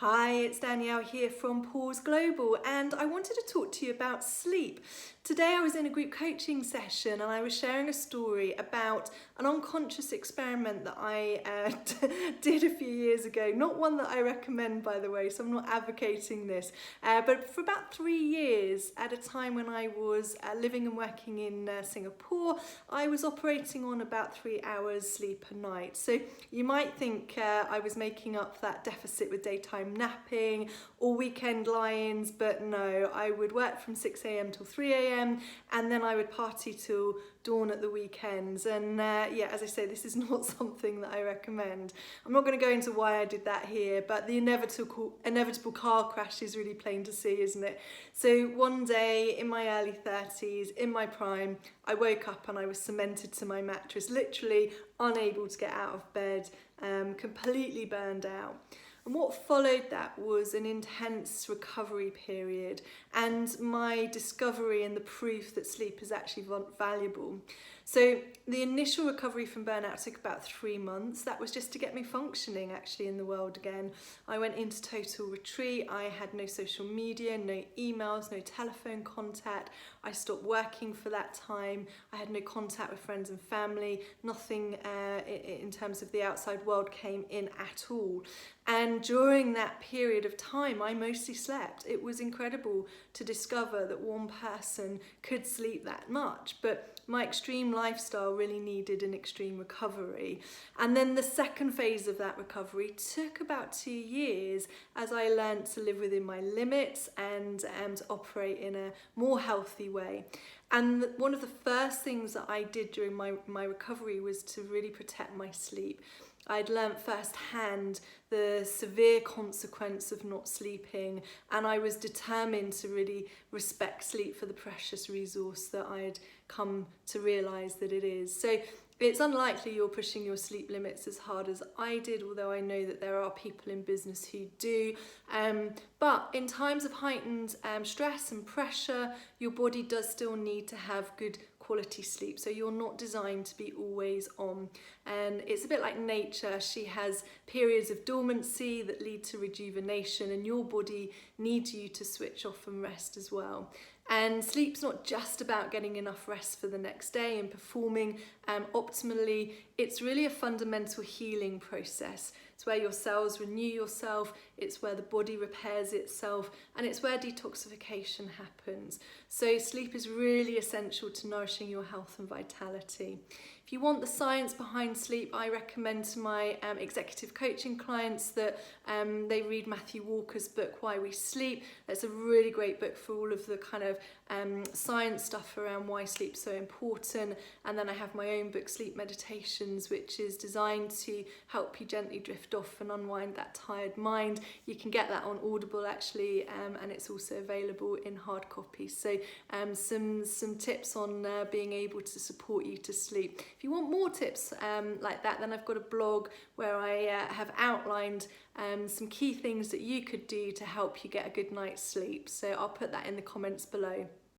Hi, it's Danielle here from Pause Global, and I wanted to talk to you about sleep. Today I was in a group coaching session and I was sharing a story about an unconscious experiment that I did a few years ago. Not one that I recommend, by the way, so I'm not advocating this. But for about 3 years, at a time when I was living and working in Singapore, I was operating on about 3 hours sleep a night. So you might think I was making up that deficit with daytime napping or weekend lie-ins, but no, I would work from 6 a.m. till 3 a.m. and then I would party till dawn at the weekends. And yeah, as I say, this is not something that I recommend. I'm not going to go into why I did that here, but the inevitable car crash is really plain to see, isn't it? So one day in my early 30s, in my prime, I woke up and I was cemented to my mattress, literally unable to get out of bed, completely burned out. And what followed that was an intense recovery period and my discovery and the proof that sleep is actually valuable. So the initial recovery from burnout took about 3 months. That was just to get me functioning actually in the world again. I went into total retreat. I had no social media, no emails, no telephone contact. I stopped working for that time. I had no contact with friends and family. Nothing in terms of the outside world came in at all. And during that period of time, I mostly slept. It was incredible to discover that one person could sleep that much, but my extreme lifestyle really needed an extreme recovery. And then the second phase of that recovery took about 2 years as I learned to live within my limits and to operate in a more healthy way. And one of the first things that I did during my recovery was to really protect my sleep. I'd learnt firsthand the severe consequence of not sleeping, and I was determined to really respect sleep for the precious resource that I'd come to realise that it is. So it's unlikely you're pushing your sleep limits as hard as I did, although I know that there are people in business who do. But in times of heightened stress and pressure, your body does still need to have good quality sleep. So you're not designed to be always on. And it's a bit like nature. She has periods of dormancy that lead to rejuvenation, and your body needs you to switch off and rest as well. And sleep's not just about getting enough rest for the next day and performing optimally. It's really a fundamental healing process. It's where your cells renew yourself, it's where the body repairs itself, and it's where detoxification happens. So sleep is really essential to nourishing your health and vitality. If you want the science behind sleep, I recommend to my executive coaching clients that they read Matthew Walker's book, Why We Sleep. It's a really great book for all of the kind of science stuff around why sleep's so important. And then I have my own book, Sleep Meditations, which is designed to help you gently drift off and unwind that tired mind. You can get that on Audible actually, and it's also available in hard copy. So some tips on being able to support you to sleep. If you want more tips like that, then I've got a blog where I have outlined some key things that you could do to help you get a good night's sleep. So I'll put that in the comments below.